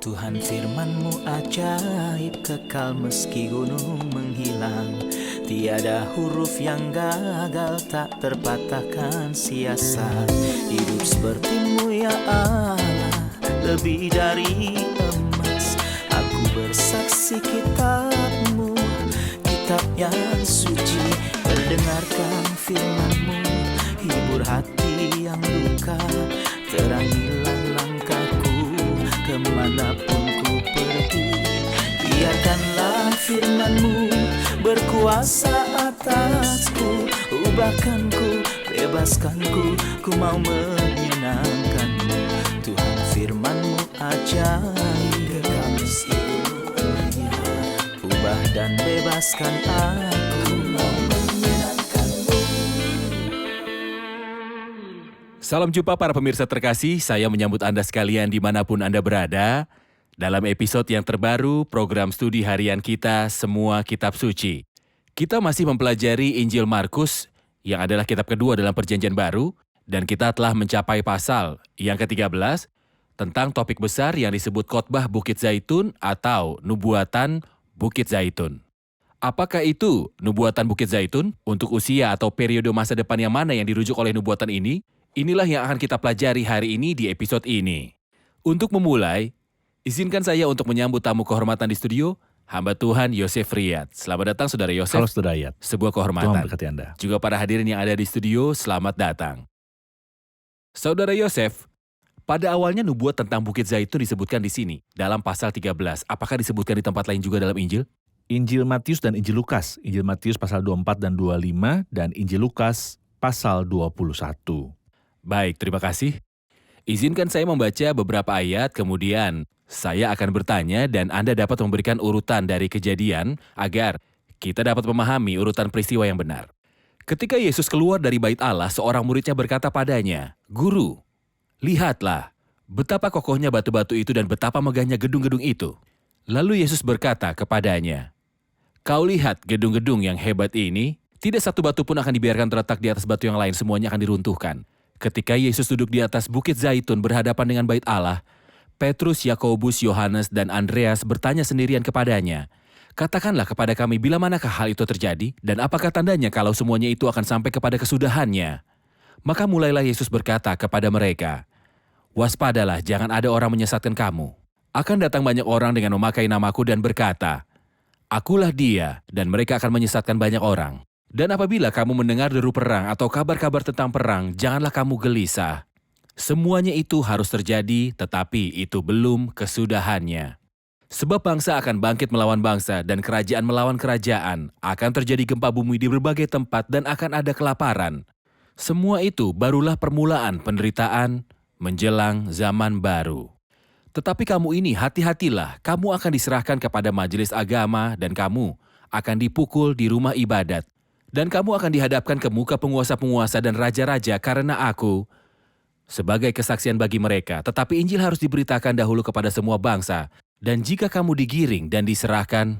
Tuhan firman-Mu ajaib, kekal meski gunung menghilang. Tiada huruf yang gagal, tak terpatahkan siasat. Hidup seperti-Mu ya Allah, lebih dari emas. Aku bersaksi kitab-Mu, kitab yang suci. Mendengarkan firman-Mu, hibur hati yang luka. Terangilah langkahku kemanapun ku pergi. Biarkanlah firman-Mu berkuasa atasku. Ubahkanku, bebaskanku, ku mau menyenangkan-Mu. Tuhan firman-Mu ajaib, ubah dan bebaskan aku, mau menyenangkan-Mu. Salam jumpa para pemirsa terkasih, saya menyambut Anda sekalian dimanapun Anda berada dalam episode yang terbaru program studi harian kita Semua Kitab Suci. Kita masih mempelajari Injil Markus yang adalah kitab kedua dalam Perjanjian Baru dan kita telah mencapai pasal yang ke-13 tentang topik besar yang disebut khotbah Bukit Zaitun atau nubuatan Bukit Zaitun. Apakah itu nubuatan Bukit Zaitun? Untuk usia atau periode masa depan yang mana yang dirujuk oleh nubuatan ini? Inilah yang akan kita pelajari hari ini di episode ini. Untuk memulai, izinkan saya untuk menyambut tamu kehormatan di studio, hamba Tuhan Yosef Riyad. Selamat datang Saudara Yosef. Halo Saudara Riyad. Sebuah Tuhan kehormatan. berkati Anda. Juga para hadirin yang ada di studio, selamat datang. Saudara Yosef, pada awalnya nubuat tentang Bukit Zaitun disebutkan di sini, dalam pasal 13. Apakah disebutkan di tempat lain juga dalam Injil? Injil Matius dan Injil Lukas. Injil Matius pasal 24 dan 25 dan Injil Lukas pasal 21. Baik, terima kasih. Izinkan saya membaca beberapa ayat, kemudian saya akan bertanya dan Anda dapat memberikan urutan dari kejadian agar kita dapat memahami urutan peristiwa yang benar. Ketika Yesus keluar dari bait Allah, seorang muridnya berkata padanya, "Guru, lihatlah betapa kokohnya batu-batu itu dan betapa megahnya gedung-gedung itu." Lalu Yesus berkata kepadanya, "Kau lihat gedung-gedung yang hebat ini? Tidak satu batu pun akan dibiarkan terletak di atas batu yang lain, semuanya akan diruntuhkan." Ketika Yesus duduk di atas Bukit Zaitun berhadapan dengan bait Allah, Petrus, Yakobus, Yohanes, dan Andreas bertanya sendirian kepadanya, "Katakanlah kepada kami bila manakah hal itu terjadi, dan apakah tandanya kalau semuanya itu akan sampai kepada kesudahannya?" Maka mulailah Yesus berkata kepada mereka, "Waspadalah, jangan ada orang menyesatkan kamu. Akan datang banyak orang dengan memakai namaku dan berkata, 'Akulah dia,' dan mereka akan menyesatkan banyak orang. Dan apabila kamu mendengar deru perang atau kabar-kabar tentang perang, janganlah kamu gelisah. Semuanya itu harus terjadi, tetapi itu belum kesudahannya. Sebab bangsa akan bangkit melawan bangsa dan kerajaan melawan kerajaan. Akan terjadi gempa bumi di berbagai tempat dan akan ada kelaparan. Semua itu barulah permulaan penderitaan menjelang zaman baru. Tetapi kamu ini hati-hatilah, kamu akan diserahkan kepada majelis agama dan kamu akan dipukul di rumah ibadat. Dan kamu akan dihadapkan ke muka penguasa-penguasa dan raja-raja karena aku sebagai kesaksian bagi mereka. Tetapi Injil harus diberitakan dahulu kepada semua bangsa. Dan jika kamu digiring dan diserahkan,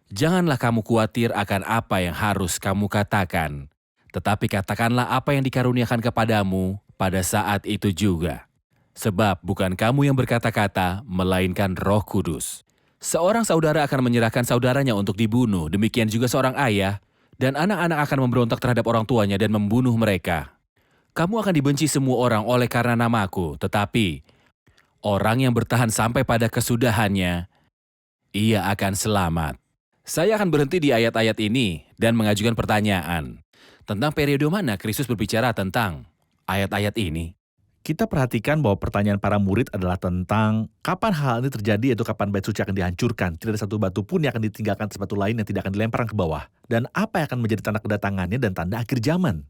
janganlah kamu khawatir akan apa yang harus kamu katakan. Tetapi katakanlah apa yang dikaruniakan kepadamu pada saat itu juga. Sebab bukan kamu yang berkata-kata, melainkan Roh Kudus. Seorang saudara akan menyerahkan saudaranya untuk dibunuh, demikian juga seorang ayah, dan anak-anak akan memberontak terhadap orang tuanya dan membunuh mereka. Kamu akan dibenci semua orang oleh karena namaku, tetapi orang yang bertahan sampai pada kesudahannya, ia akan selamat." Saya akan berhenti di ayat-ayat ini dan mengajukan pertanyaan. Tentang periode mana Kristus berbicara tentang ayat-ayat ini? Kita perhatikan bahwa pertanyaan para murid adalah tentang kapan hal ini terjadi, yaitu kapan bait suci akan dihancurkan. Tidak ada satu batu pun yang akan ditinggalkan atas batu lain yang tidak akan dilemparkan ke bawah. Dan apa yang akan menjadi tanda kedatangannya dan tanda akhir zaman.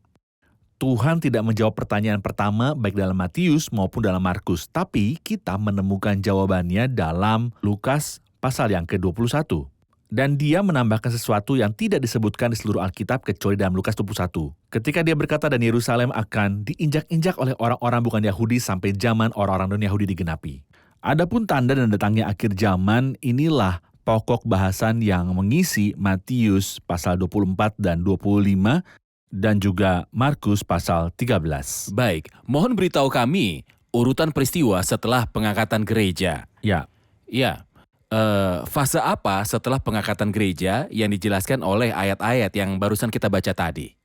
Tuhan tidak menjawab pertanyaan pertama baik dalam Matius maupun dalam Markus. Tapi kita menemukan jawabannya dalam Lukas pasal yang ke-21. Dan dia menambahkan sesuatu yang tidak disebutkan di seluruh Alkitab kecuali dalam Lukas 21. Ketika dia berkata dan Yerusalem akan diinjak-injak oleh orang-orang bukan Yahudi sampai zaman orang-orang non-Yahudi digenapi. Adapun tanda dan datangnya akhir zaman, inilah pokok bahasan yang mengisi Matius pasal 24 dan 25 dan juga Markus pasal 13. Baik, mohon beritahu kami urutan peristiwa setelah pengangkatan gereja. Ya, Ya, fase apa setelah pengangkatan gereja yang dijelaskan oleh ayat-ayat yang barusan kita baca tadi?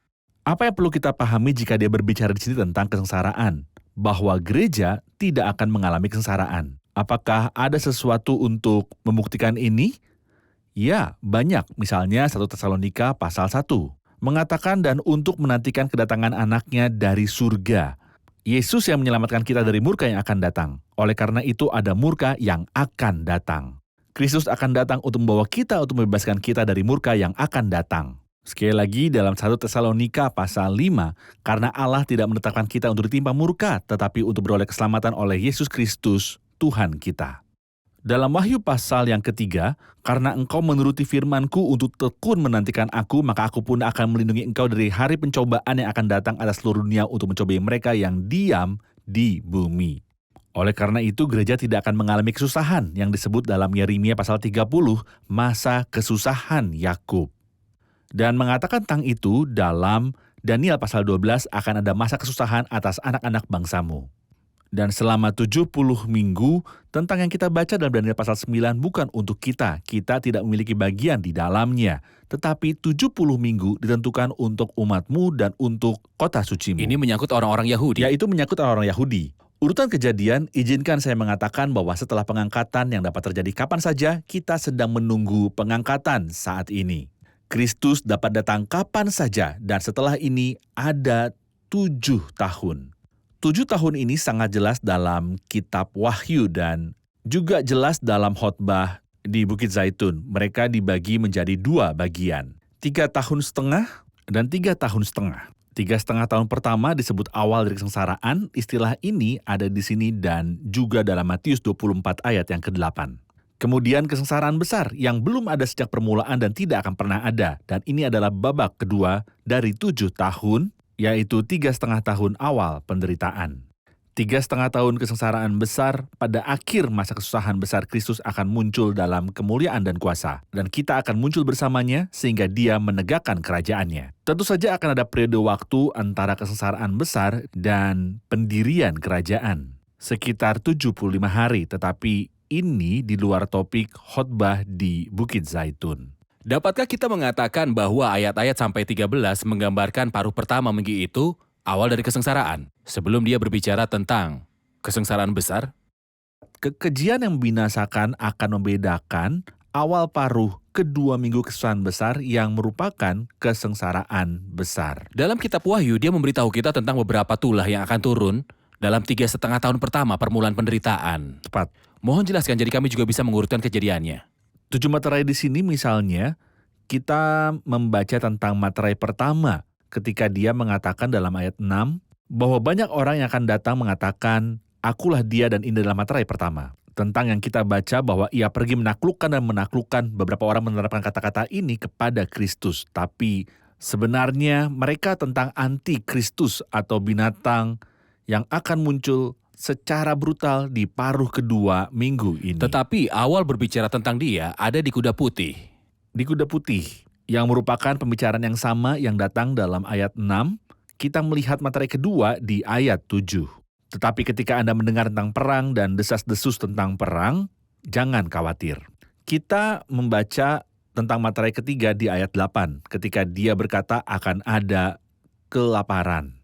Apa yang perlu kita pahami jika dia berbicara di sini tentang kesengsaraan? Bahwa gereja tidak akan mengalami kesengsaraan. Apakah ada sesuatu untuk membuktikan ini? Ya, banyak. Misalnya 1 Tesalonika pasal 1. Mengatakan dan untuk menantikan kedatangan anaknya dari surga. Yesus yang menyelamatkan kita dari murka yang akan datang. Oleh karena itu ada murka yang akan datang. Kristus akan datang untuk membawa kita untuk membebaskan kita dari murka yang akan datang. Sekali lagi dalam 1 Tesalonika pasal 5, karena Allah tidak menetapkan kita untuk ditimpa murka, tetapi untuk beroleh keselamatan oleh Yesus Kristus, Tuhan kita. Dalam Wahyu pasal yang ketiga, karena engkau menuruti firman-Ku untuk tekun menantikan Aku, maka Aku pun akan melindungi engkau dari hari pencobaan yang akan datang atas seluruh dunia untuk mencobai mereka yang diam di bumi. Oleh karena itu, gereja tidak akan mengalami kesusahan yang disebut dalam Yeremia pasal 30, masa kesusahan Yakub. Dan mengatakan tentang itu dalam Daniel pasal 12 akan ada masa kesusahan atas anak-anak bangsamu. Dan selama 70 minggu tentang yang kita baca dalam Daniel pasal 9 bukan untuk kita. Kita tidak memiliki bagian di dalamnya. Tetapi 70 minggu ditentukan untuk umatmu dan untuk kota sucimu. Ini menyangkut orang-orang Yahudi. Yaitu menyangkut orang-orang Yahudi. Urutan kejadian, izinkan saya mengatakan bahwa setelah pengangkatan yang dapat terjadi kapan saja, kita sedang menunggu pengangkatan saat ini. Kristus dapat datang kapan saja, dan setelah ini ada 7 tahun. 7 tahun ini sangat jelas dalam kitab Wahyu dan juga jelas dalam khotbah di Bukit Zaitun. Mereka dibagi menjadi 2 bagian. 3,5 tahun dan 3,5 tahun. 3,5 tahun pertama disebut awal dari kesengsaraan. Istilah ini ada di sini dan juga dalam Matius 24 ayat yang ke-8. Kemudian kesengsaraan besar yang belum ada sejak permulaan dan tidak akan pernah ada. Dan ini adalah babak kedua dari 7 tahun, yaitu 3,5 tahun awal penderitaan. 3,5 tahun kesengsaraan besar, pada akhir masa kesusahan besar Kristus akan muncul dalam kemuliaan dan kuasa. Dan kita akan muncul bersamanya sehingga dia menegakkan kerajaannya. Tentu saja akan ada periode waktu antara kesengsaraan besar dan pendirian kerajaan. Sekitar 75 hari, tetapi ini di luar topik khotbah di Bukit Zaitun. Dapatkah kita mengatakan bahwa ayat-ayat sampai 13 menggambarkan paruh pertama minggu itu awal dari kesengsaraan, sebelum dia berbicara tentang kesengsaraan besar? Kekejian yang membinasakan akan membedakan awal paruh kedua minggu kesusahan besar yang merupakan kesengsaraan besar. Dalam kitab Wahyu, dia memberitahu kita tentang beberapa tulah yang akan turun dalam 3,5 tahun pertama permulaan penderitaan. Tepat. Mohon jelaskan, jadi kami juga bisa mengurutkan kejadiannya. 7 materai di sini misalnya, kita membaca tentang materai pertama ketika dia mengatakan dalam ayat 6, bahwa banyak orang yang akan datang mengatakan, akulah dia, dan ini adalah materai pertama. Tentang yang kita baca bahwa ia pergi menaklukkan dan menaklukkan, beberapa orang menerapkan kata-kata ini kepada Kristus. Tapi sebenarnya mereka tentang anti-Kristus atau binatang yang akan muncul secara brutal di paruh kedua minggu ini. Tetapi awal berbicara tentang dia ada di kuda putih. Di kuda putih, yang merupakan pembicaraan yang sama yang datang dalam ayat 6, kita melihat materai kedua di ayat 7. Tetapi ketika Anda mendengar tentang perang dan desas-desus tentang perang, jangan khawatir. Kita membaca tentang materai ketiga di ayat 8, ketika dia berkata akan ada kelaparan.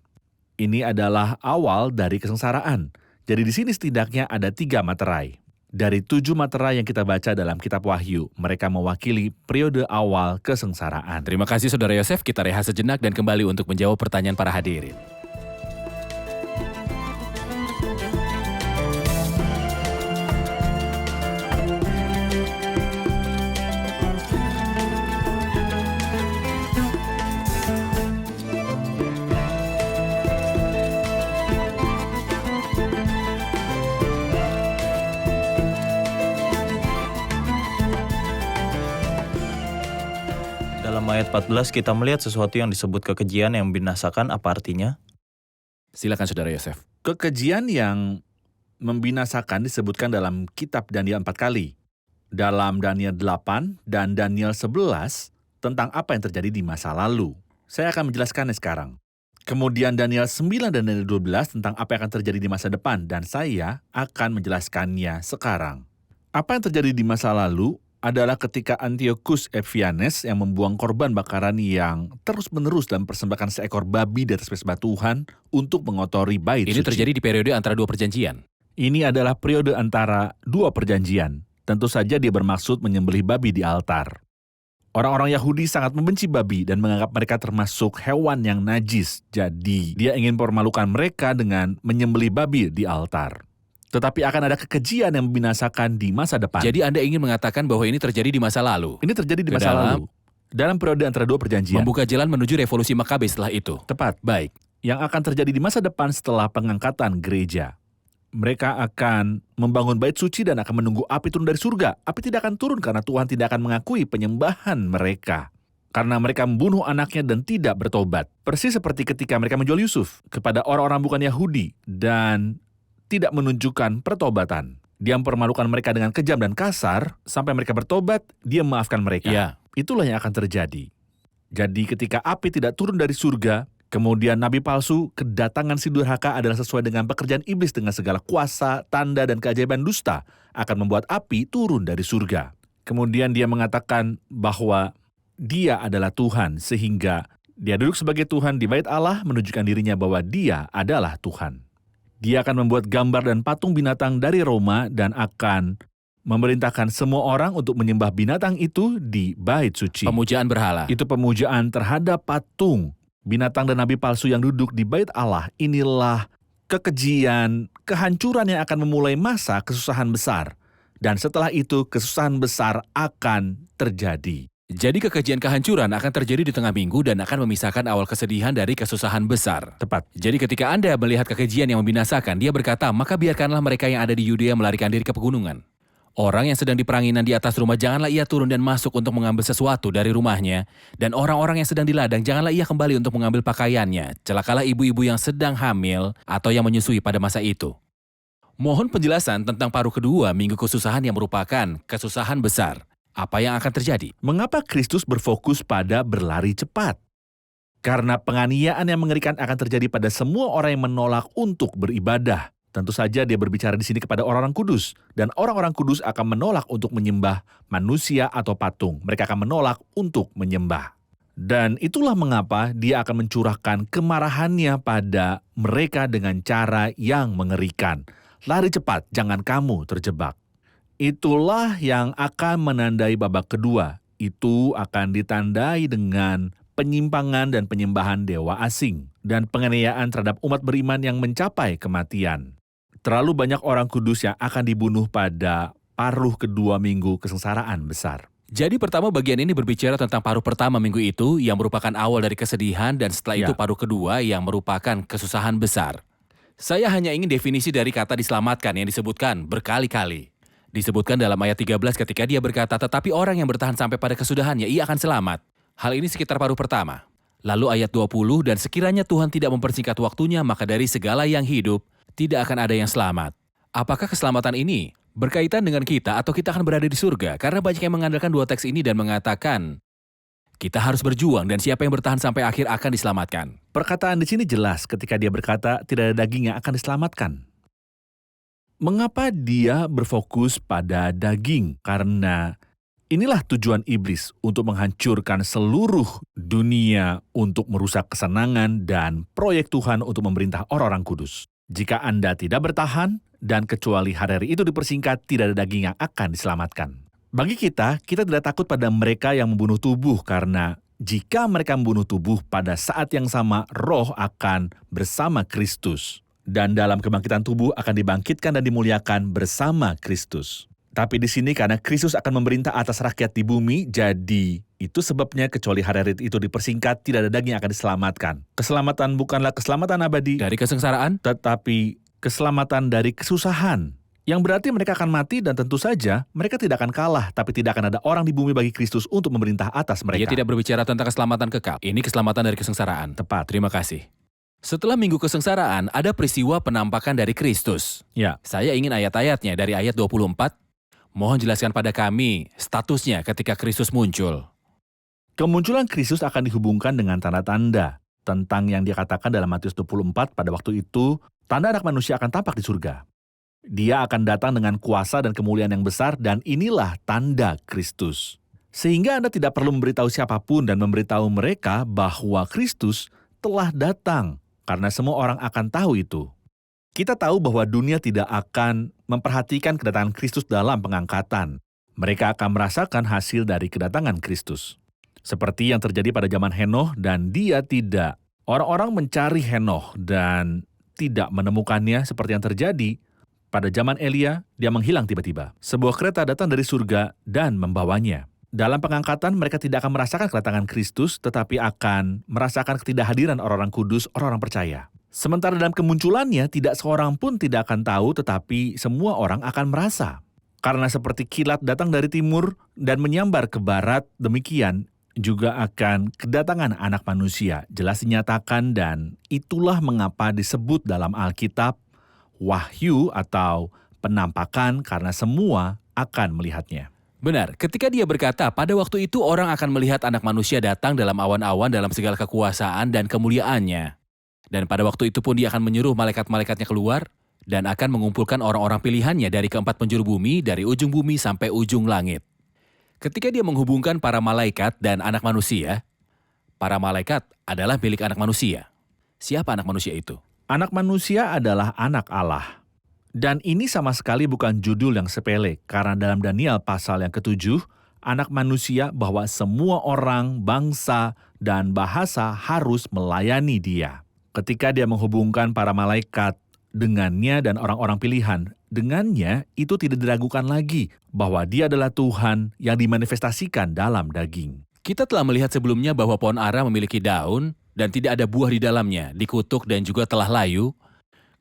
Ini adalah awal dari kesengsaraan. Jadi di sini setidaknya ada 3 materai. Dari 7 materai yang kita baca dalam kitab Wahyu, mereka mewakili periode awal kesengsaraan. Terima kasih Saudara Yosef, kita rehat sejenak dan kembali untuk menjawab pertanyaan para hadirin. Dalam ayat 14 kita melihat sesuatu yang disebut kekejian yang membinasakan. Apa artinya? Silakan Saudara Yosef. Kekejian yang membinasakan disebutkan dalam kitab Daniel 4 kali. Dalam Daniel 8 dan Daniel 11 tentang apa yang terjadi di masa lalu. Saya akan menjelaskannya sekarang. Kemudian Daniel 9 dan Daniel 12 tentang apa yang akan terjadi di masa depan, dan saya akan menjelaskannya sekarang. Apa yang terjadi di masa lalu adalah ketika Antiochus Epiphanes yang membuang korban bakaran yang terus-menerus dan mempersembahkan seekor babi di atas mesbah Tuhan untuk mengotori bait Ini suci. terjadi di periode antara dua perjanjian. Ini adalah periode antara dua perjanjian. Tentu saja dia bermaksud menyembelih babi di altar. Orang-orang Yahudi sangat membenci babi dan menganggap mereka termasuk hewan yang najis. Jadi, dia ingin mempermalukan mereka dengan menyembelih babi di altar. Tetapi akan ada kekejian yang membinasakan di masa depan. Jadi Anda ingin mengatakan bahwa ini terjadi di masa lalu. Ini terjadi di Ke masa dalam- lalu. Dalam periode antara dua perjanjian. Membuka jalan menuju revolusi Makabe setelah itu. Tepat. Baik. Yang akan terjadi di masa depan setelah pengangkatan gereja. Mereka akan membangun bait suci dan akan menunggu api turun dari surga. Api tidak akan turun karena Tuhan tidak akan mengakui penyembahan mereka. Karena mereka membunuh anaknya dan tidak bertobat. Persis seperti ketika mereka menjual Yusuf kepada orang-orang bukan Yahudi dan tidak menunjukkan pertobatan. Dia mempermalukan mereka dengan kejam dan kasar, sampai mereka bertobat, dia memaafkan mereka. Ya. Itulah yang akan terjadi. Jadi ketika api tidak turun dari surga, kemudian nabi palsu, kedatangan si durhaka adalah sesuai dengan pekerjaan iblis dengan segala kuasa, tanda, dan keajaiban dusta, akan membuat api turun dari surga. Kemudian dia mengatakan bahwa dia adalah Tuhan, sehingga dia duduk sebagai Tuhan di bait Allah, menunjukkan dirinya bahwa dia adalah Tuhan. Dia akan membuat gambar dan patung binatang dari Roma dan akan memerintahkan semua orang untuk menyembah binatang itu di bait suci. Pemujaan berhala. Itu pemujaan terhadap patung, binatang dan nabi palsu yang duduk di bait Allah. Inilah kekejian, kehancuran yang akan memulai masa kesusahan besar. Dan setelah itu kesusahan besar akan terjadi. Jadi kekejian kehancuran akan terjadi di tengah minggu dan akan memisahkan awal kesedihan dari kesusahan besar. Tepat. Jadi ketika Anda melihat kekejian yang membinasakan, dia berkata, maka biarkanlah mereka yang ada di Yudea melarikan diri ke pegunungan. Orang yang sedang diperanginan di atas rumah, janganlah ia turun dan masuk untuk mengambil sesuatu dari rumahnya. Dan orang-orang yang sedang di ladang, janganlah ia kembali untuk mengambil pakaiannya. Celakalah ibu-ibu yang sedang hamil atau yang menyusui pada masa itu. Mohon penjelasan tentang paruh kedua minggu kesusahan yang merupakan kesusahan besar. Apa yang akan terjadi? Mengapa Kristus berfokus pada berlari cepat? Karena penganiayaan yang mengerikan akan terjadi pada semua orang yang menolak untuk beribadah. Tentu saja dia berbicara di sini kepada orang-orang kudus. Dan orang-orang kudus akan menolak untuk menyembah manusia atau patung. Mereka akan menolak untuk menyembah. Dan itulah mengapa dia akan mencurahkan kemarahannya pada mereka dengan cara yang mengerikan. Lari cepat, jangan kamu terjebak. Itulah yang akan menandai babak kedua. Itu akan ditandai dengan penyimpangan dan penyembahan dewa asing. Dan penganiayaan terhadap umat beriman yang mencapai kematian. Terlalu banyak orang kudus yang akan dibunuh pada paruh kedua minggu kesengsaraan besar. Jadi pertama bagian ini berbicara tentang paruh pertama minggu itu yang merupakan awal dari kesedihan dan setelah itu Ya. paruh kedua yang merupakan kesusahan besar. Saya hanya ingin definisi dari kata diselamatkan yang disebutkan berkali-kali. Disebutkan dalam ayat 13 ketika dia berkata, tetapi orang yang bertahan sampai pada kesudahannya, ia akan selamat. Hal ini sekitar paruh pertama. Lalu ayat 20, dan sekiranya Tuhan tidak mempersingkat waktunya, maka dari segala yang hidup, tidak akan ada yang selamat. Apakah keselamatan ini berkaitan dengan kita atau kita akan berada di surga? Karena banyak yang mengandalkan dua teks ini dan mengatakan, kita harus berjuang dan siapa yang bertahan sampai akhir akan diselamatkan. Perkataan di sini jelas ketika dia berkata tidak ada daging yang akan diselamatkan. Mengapa dia berfokus pada daging? Karena inilah tujuan iblis untuk menghancurkan seluruh dunia untuk merusak kesenangan dan proyek Tuhan untuk memerintah orang-orang kudus. Jika Anda tidak bertahan dan kecuali hari-hari itu dipersingkat, tidak ada daging yang akan diselamatkan. Bagi kita tidak takut pada mereka yang membunuh tubuh karena jika mereka membunuh tubuh pada saat yang sama, roh akan bersama Kristus. Dan dalam kebangkitan tubuh akan dibangkitkan dan dimuliakan bersama Kristus. Tapi di sini karena Kristus akan memerintah atas rakyat di bumi, jadi itu sebabnya kecuali hari-hari itu dipersingkat, tidak ada daging yang akan diselamatkan. Keselamatan bukanlah keselamatan abadi, Dari kesengsaraan, tetapi keselamatan dari kesusahan. Yang berarti mereka akan mati dan tentu saja mereka tidak akan kalah, tapi tidak akan ada orang di bumi bagi Kristus untuk memerintah atas dia mereka. tidak berbicara tentang keselamatan kekal. Ini keselamatan dari kesengsaraan. Tepat. Terima kasih. Setelah minggu kesengsaraan, ada peristiwa penampakan dari Kristus. Ya, Saya ingin ayat-ayatnya dari ayat 24. Mohon jelaskan pada kami statusnya ketika Kristus muncul. kemunculan Kristus akan dihubungkan dengan tanda-tanda tentang yang dia katakan dalam Matius 24 pada waktu itu, tanda anak manusia akan tampak di surga. Dia akan datang dengan kuasa dan kemuliaan yang besar dan inilah tanda Kristus. Sehingga Anda tidak perlu memberitahu siapapun dan memberitahu mereka bahwa Kristus telah datang, karena semua orang akan tahu itu. Kita tahu bahwa dunia tidak akan memperhatikan kedatangan Kristus dalam pengangkatan. Mereka akan merasakan hasil dari kedatangan Kristus. Seperti yang terjadi pada zaman Henoh dan dia tidak. Orang-orang mencari Henoh dan tidak menemukannya seperti yang terjadi pada zaman Elia, dia menghilang tiba-tiba. Sebuah kereta datang dari surga dan membawanya. Dalam pengangkatan, mereka tidak akan merasakan kedatangan Kristus, tetapi akan merasakan ketidakhadiran orang-orang kudus, orang-orang percaya. Sementara dalam kemunculannya, tidak seorang pun tidak akan tahu, tetapi semua orang akan merasa. Karena seperti kilat datang dari timur dan menyambar ke barat, demikian juga akan kedatangan anak manusia. Jelas dinyatakan dan itulah mengapa disebut dalam Alkitab wahyu atau penampakan karena semua akan melihatnya. Benar, ketika dia berkata, pada waktu itu orang akan melihat anak manusia datang dalam awan-awan dalam segala kekuasaan dan kemuliaannya. Dan pada waktu itu pun dia akan menyuruh malaikat-malaikatnya keluar dan akan mengumpulkan orang-orang pilihannya dari keempat penjuru bumi, dari ujung bumi sampai ujung langit. Ketika dia menghubungkan para malaikat dan anak manusia, para malaikat adalah milik anak manusia. Siapa anak manusia itu? Anak manusia adalah anak Allah. Dan ini sama sekali bukan judul yang sepele, karena dalam Daniel pasal yang ke-7, anak manusia bahwa semua orang, bangsa, dan bahasa harus melayani dia. Ketika dia menghubungkan para malaikat dengannya dan orang-orang pilihan, dengannya itu tidak diragukan lagi bahwa dia adalah Tuhan yang dimanifestasikan dalam daging. Kita telah melihat sebelumnya bahwa pohon ara memiliki daun dan tidak ada buah di dalamnya, dikutuk dan juga telah layu.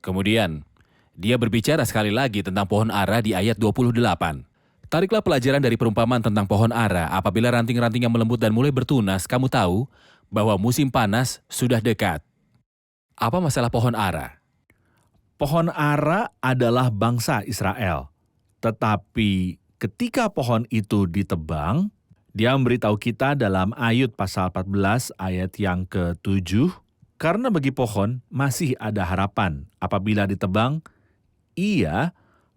Kemudian, dia berbicara sekali lagi tentang pohon ara di ayat 28. Tariklah pelajaran dari perumpamaan tentang pohon ara. Apabila ranting-ranting yang melembut dan mulai bertunas, kamu tahu bahwa musim panas sudah dekat. Apa masalah pohon ara? Pohon ara adalah bangsa Israel. Tetapi ketika pohon itu ditebang, dia memberitahu kita dalam Ayub pasal 14 ayat yang ke-7, karena bagi pohon masih ada harapan. Apabila ditebang, ia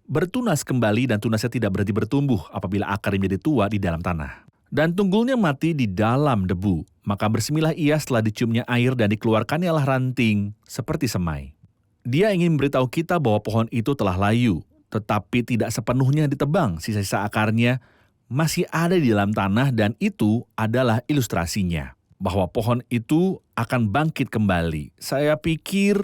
bertunas kembali dan tunasnya tidak berhenti bertumbuh apabila akarnya menjadi tua di dalam tanah. Dan tunggulnya mati di dalam debu, maka bersemilah ia setelah diciumnya air dan dikeluarkannya lah ranting seperti semai. Dia ingin memberitahu kita bahwa pohon itu telah layu, tetapi tidak sepenuhnya ditebang, sisa-sisa akarnya masih ada di dalam tanah dan itu adalah ilustrasinya. Bahwa pohon itu akan bangkit kembali. Saya pikir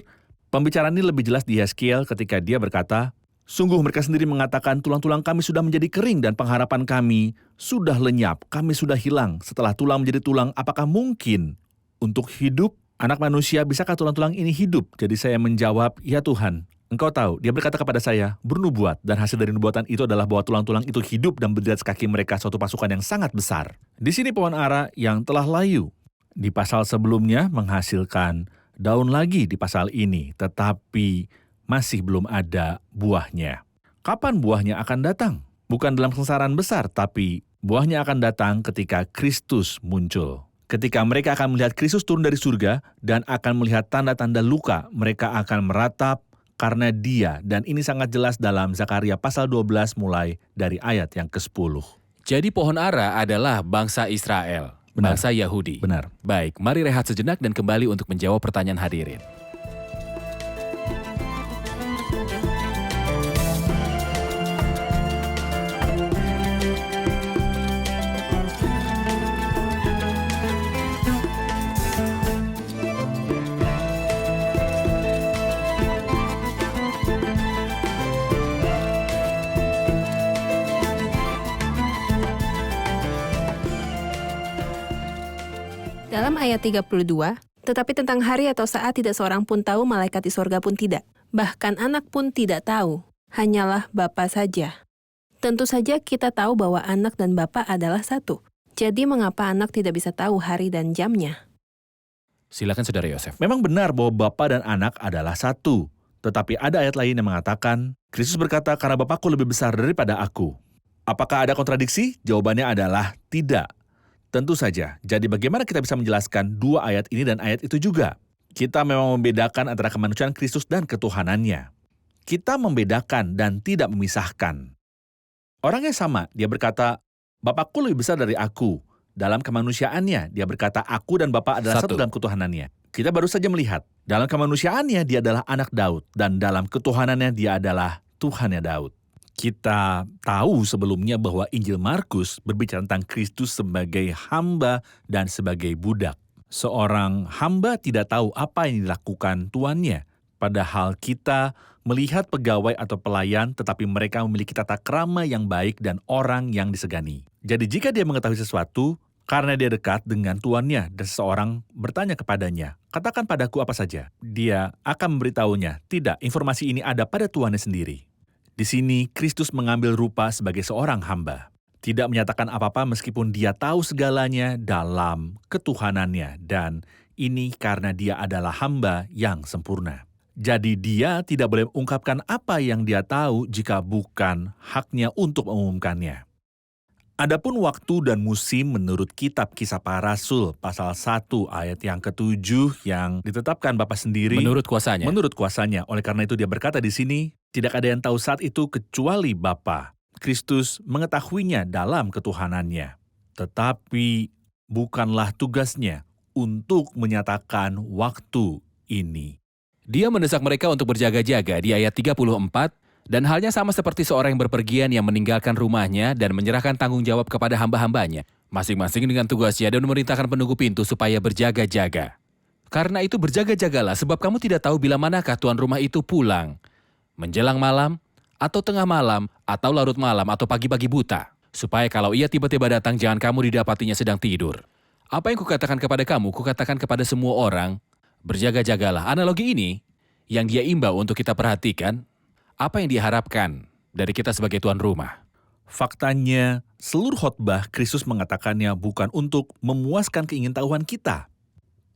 pembicaraan ini lebih jelas di Yeskiel ketika dia berkata, sungguh mereka sendiri mengatakan tulang-tulang kami sudah menjadi kering dan pengharapan kami sudah lenyap, kami sudah hilang. Setelah tulang menjadi tulang, apakah mungkin untuk hidup anak manusia, bisakah tulang-tulang ini hidup? Jadi saya menjawab, ya Tuhan, Engkau tahu, dia berkata kepada saya, bernubuat, dan hasil dari nubuatan itu adalah bahwa tulang-tulang itu hidup dan berdiri atas kaki mereka suatu pasukan yang sangat besar. Di sini pohon ara yang telah layu. Di pasal sebelumnya menghasilkan daun lagi di pasal ini, tetapi masih belum ada buahnya. Kapan buahnya akan datang? Bukan dalam kesengsaraan besar, tapi buahnya akan datang ketika Kristus muncul. Ketika mereka akan melihat Kristus turun dari surga dan akan melihat tanda-tanda luka, mereka akan meratap karena dia, dan ini sangat jelas dalam Zakaria pasal 12 mulai dari ayat yang ke-10. Jadi pohon ara adalah bangsa Israel, Benar. bangsa Yahudi. Benar. Baik, mari rehat sejenak dan kembali untuk menjawab pertanyaan hadirin. Dalam ayat 32, tetapi tentang hari atau saat tidak seorang pun tahu, malaikat di sorga pun tidak. Bahkan anak pun tidak tahu, hanyalah Bapa saja. Tentu saja kita tahu bahwa anak dan Bapa adalah satu. Jadi mengapa anak tidak bisa tahu hari dan jamnya? Silakan Saudara Yosef. Memang benar bahwa Bapa dan Anak adalah satu. Tetapi ada ayat lain yang mengatakan, Kristus berkata, karena Bapakku lebih besar daripada aku. Apakah ada kontradiksi? Jawabannya adalah tidak. Tentu saja. Jadi bagaimana kita bisa menjelaskan dua ayat ini dan ayat itu juga? Kita memang membedakan antara kemanusiaan Kristus dan ketuhanannya. Kita membedakan dan tidak memisahkan. Orangnya sama, dia berkata, Bapakku lebih besar dari aku. Dalam kemanusiaannya, dia berkata, aku dan Bapa adalah satu Satu. dalam ketuhanannya. Kita baru saja melihat, dalam kemanusiaannya dia adalah anak Daud, dan dalam ketuhanannya dia adalah Tuhannya Daud. Kita tahu sebelumnya bahwa Injil Markus berbicara tentang Kristus sebagai hamba dan sebagai budak. Seorang hamba tidak tahu apa yang dilakukan tuannya, padahal kita melihat pegawai atau pelayan tetapi mereka memiliki tata krama yang baik dan orang yang disegani. Jadi jika dia mengetahui sesuatu, karena dia dekat dengan tuannya dan seseorang bertanya kepadanya, katakan padaku apa saja. Dia akan memberitahunya, tidak, informasi ini ada pada tuannya sendiri. Di sini, Kristus mengambil rupa sebagai seorang hamba. Tidak menyatakan apa-apa meskipun dia tahu segalanya dalam ketuhanannya, dan ini karena dia adalah hamba yang sempurna. Jadi dia tidak boleh mengungkapkan apa yang dia tahu jika bukan haknya untuk mengumumkannya. Adapun waktu dan musim menurut kitab Kisah Para Rasul pasal 1 ayat yang ke-7 yang ditetapkan Bapa sendiri Menurut kuasanya. menurut kuasanya. Oleh karena itu dia berkata di sini, tidak ada yang tahu saat itu kecuali Bapa. Kristus mengetahuinya dalam ketuhanannya. Tetapi bukanlah tugasnya untuk menyatakan waktu ini. Dia mendesak mereka untuk berjaga-jaga di ayat 34, dan halnya sama seperti seorang yang berpergian yang meninggalkan rumahnya dan menyerahkan tanggung jawab kepada hamba-hambanya, masing-masing dengan tugasnya dan memerintahkan penunggu pintu supaya berjaga-jaga. Karena itu berjaga-jagalah, sebab kamu tidak tahu bila manakah tuan rumah itu pulang. Menjelang malam, atau tengah malam, atau larut malam, atau pagi-pagi buta. Supaya kalau ia tiba-tiba datang, jangan kamu didapatinya sedang tidur. Apa yang kukatakan kepada kamu, kukatakan kepada semua orang, berjaga-jagalah. Analogi ini, yang dia imbau untuk kita perhatikan, apa yang diharapkan dari kita sebagai tuan rumah. Faktanya, seluruh khotbah Kristus mengatakannya bukan untuk memuaskan keingintahuan kita,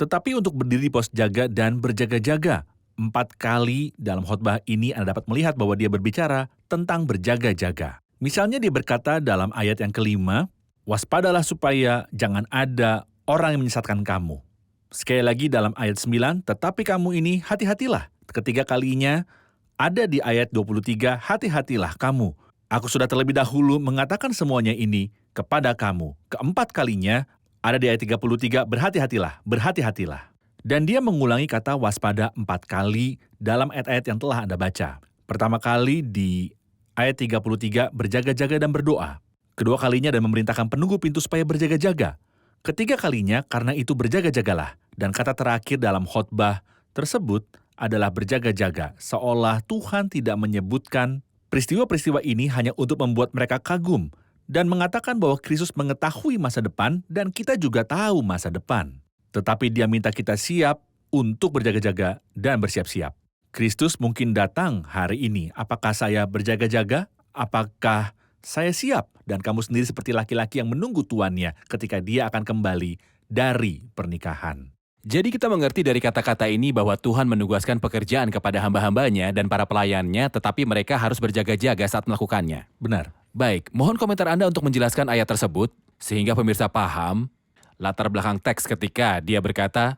tetapi untuk berdiri pos jaga dan berjaga-jaga. 4 kali dalam khotbah ini Anda dapat melihat bahwa dia berbicara tentang berjaga-jaga. Misalnya dia berkata dalam ayat yang ke-5, waspadalah supaya jangan ada orang yang menyesatkan kamu. Sekali lagi dalam ayat 9, tetapi kamu ini hati-hatilah. Ketiga kalinya ada di ayat 23, hati-hatilah kamu. Aku sudah terlebih dahulu mengatakan semuanya ini kepada kamu. Keempat kalinya ada di ayat 33, berhati-hatilah, berhati-hatilah. Dan dia mengulangi kata waspada 4 kali dalam ayat-ayat yang telah Anda baca. Pertama kali di ayat 33, berjaga-jaga dan berdoa. Kedua kalinya dan memerintahkan penunggu pintu supaya berjaga-jaga. Ketiga kalinya karena itu berjaga-jagalah. Dan kata terakhir dalam khotbah tersebut adalah berjaga-jaga, seolah Tuhan tidak menyebutkan peristiwa-peristiwa ini hanya untuk membuat mereka kagum dan mengatakan bahwa Kristus mengetahui masa depan dan kita juga tahu masa depan. Tetapi dia minta kita siap untuk berjaga-jaga dan bersiap-siap. Kristus mungkin datang hari ini. Apakah saya berjaga-jaga? Apakah saya siap? Dan kamu sendiri seperti laki-laki yang menunggu tuannya ketika dia akan kembali dari pernikahan. Jadi kita mengerti dari kata-kata ini bahwa Tuhan menugaskan pekerjaan kepada hamba-hambanya dan para pelayannya, tetapi mereka harus berjaga-jaga saat melakukannya. Benar. Baik, mohon komentar Anda untuk menjelaskan ayat tersebut, sehingga pemirsa paham latar belakang teks ketika dia berkata,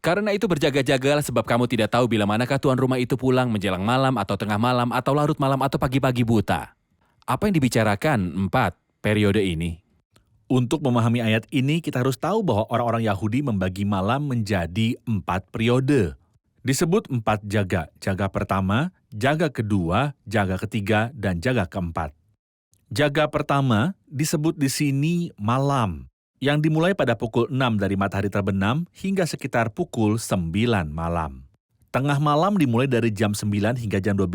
karena itu berjaga-jagalah sebab kamu tidak tahu bila manakah tuan rumah itu pulang menjelang malam atau tengah malam atau larut malam atau pagi-pagi buta. Apa yang dibicarakan 4 periode ini? Untuk memahami ayat ini, kita harus tahu bahwa orang-orang Yahudi membagi malam menjadi 4 periode. Disebut 4 jaga. Jaga pertama, jaga kedua, jaga ketiga, dan jaga keempat. Jaga pertama disebut di sini malam, yang dimulai pada pukul 6 dari matahari terbenam hingga sekitar pukul 9 malam. Tengah malam dimulai dari jam 9 hingga jam 12,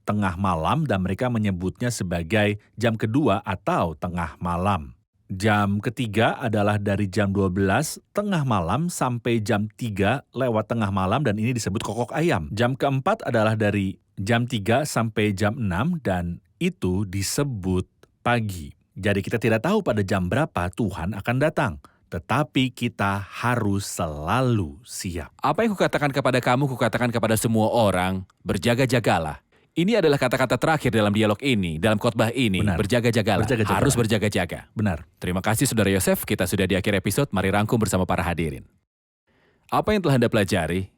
tengah malam, dan mereka menyebutnya sebagai jam kedua atau tengah malam. Jam ketiga adalah dari jam 12 tengah malam sampai jam 3 lewat tengah malam, dan ini disebut kokok ayam. Jam keempat adalah dari jam 3 sampai jam 6 dan itu disebut pagi. Jadi kita tidak tahu pada jam berapa Tuhan akan datang, tetapi kita harus selalu siap. Apa yang kukatakan kepada kamu, kukatakan kepada semua orang, berjaga-jagalah. Ini adalah kata-kata terakhir dalam dialog ini, dalam khotbah ini. Benar. Berjaga-jagalah, Berjaga-jagalah. harus berjaga-jaga. Benar. Terima kasih Saudara Yosef, kita sudah di akhir episode, mari rangkum bersama para hadirin. Apa yang telah Anda pelajari?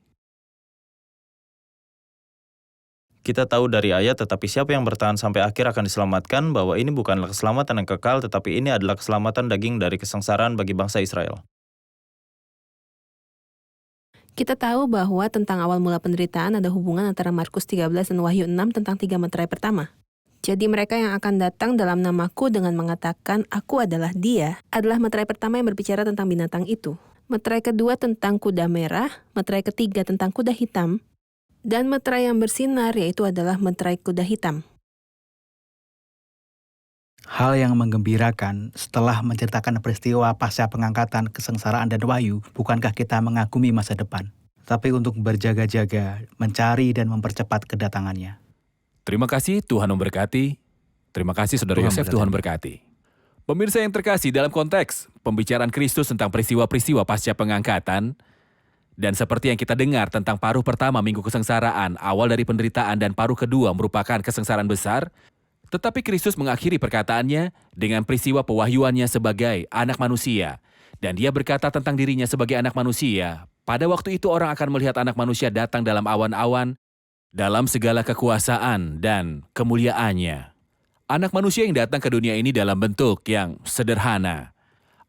Kita tahu dari ayat, tetapi siapa yang bertahan sampai akhir akan diselamatkan, bahwa ini bukanlah keselamatan yang kekal, tetapi ini adalah keselamatan daging dari kesengsaraan bagi bangsa Israel. Kita tahu bahwa tentang awal mula penderitaan ada hubungan antara Markus 13 dan Wahyu 6 tentang 3 meterai pertama. Jadi mereka yang akan datang dalam namaku dengan mengatakan, aku adalah dia, adalah meterai pertama yang berbicara tentang binatang itu. Meterai kedua tentang kuda merah, meterai ketiga tentang kuda hitam, dan meterai yang bersinar yaitu adalah meterai kuda hitam. Hal yang menggembirakan setelah menceritakan peristiwa pasca pengangkatan, kesengsaraan, dan wahyu, bukankah kita mengagumi masa depan? Tapi untuk berjaga-jaga, mencari dan mempercepat kedatangannya. Terima kasih, Tuhan memberkati. Terima kasih, Saudara Tuhan Yosef, memberkati. Tuhan berkati. Pemirsa yang terkasih, dalam konteks pembicaraan Kristus tentang peristiwa-peristiwa pasca pengangkatan, dan seperti yang kita dengar tentang paruh pertama minggu kesengsaraan, awal dari penderitaan, dan paruh kedua merupakan kesengsaraan besar, tetapi Kristus mengakhiri perkataannya dengan peristiwa pewahyuannya sebagai anak manusia. Dan dia berkata tentang dirinya sebagai anak manusia. Pada waktu itu orang akan melihat anak manusia datang dalam awan-awan, dalam segala kekuasaan dan kemuliaannya. Anak manusia yang datang ke dunia ini dalam bentuk yang sederhana.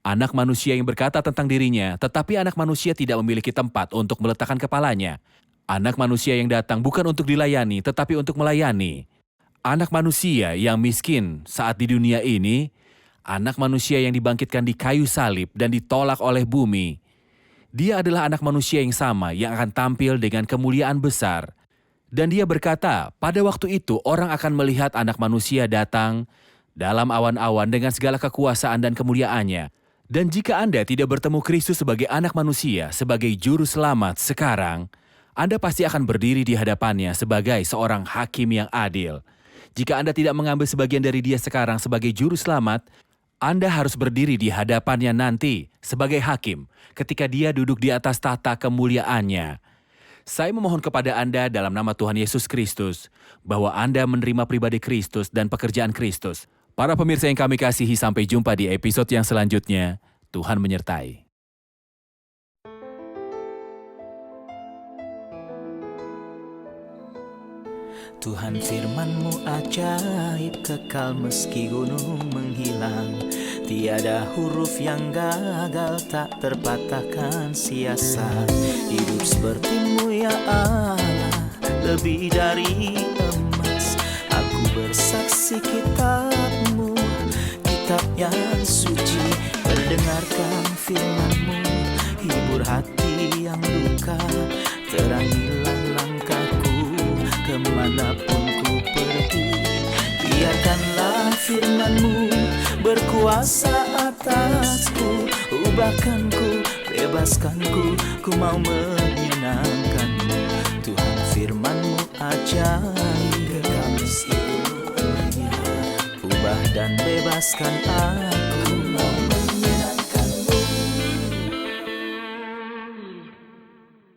Anak manusia yang berkata tentang dirinya, tetapi anak manusia tidak memiliki tempat untuk meletakkan kepalanya. Anak manusia yang datang bukan untuk dilayani, tetapi untuk melayani. Anak manusia yang miskin saat di dunia ini, anak manusia yang dibangkitkan di kayu salib dan ditolak oleh bumi. Dia adalah anak manusia yang sama yang akan tampil dengan kemuliaan besar. Dan dia berkata, pada waktu itu orang akan melihat anak manusia datang dalam awan-awan dengan segala kekuasaan dan kemuliaannya. Dan jika Anda tidak bertemu Kristus sebagai anak manusia, sebagai juru selamat sekarang, Anda pasti akan berdiri di hadapannya sebagai seorang hakim yang adil. Jika Anda tidak mengambil sebagian dari dia sekarang sebagai juru selamat, Anda harus berdiri di hadapannya nanti sebagai hakim ketika dia duduk di atas tahta kemuliaannya. Saya memohon kepada Anda dalam nama Tuhan Yesus Kristus, bahwa Anda menerima pribadi Kristus dan pekerjaan Kristus. Para pemirsa yang kami kasihi, sampai jumpa di episode yang selanjutnya. Tuhan menyertai. Tuhan firman-Mu ajaib, kekal meski gunung menghilang. Tiada huruf yang gagal, tak terpatahkan siasat. Hidup seperti-Mu ya Allah, lebih dari emas. Aku bersaksi kitab-Mu, kitab yang suci. Mendengarkan firman-Mu, hibur hati yang duka. Terangilah langkahku kemanapun ku pergi. Biarkanlah firman-Mu berkuasa atasku. Ubahkanku, bebaskanku, ku mau menyenangkan-Mu. Tuhan firman-Mu ajaib, kekal meski gunung. Ubah dan bebaskan aku.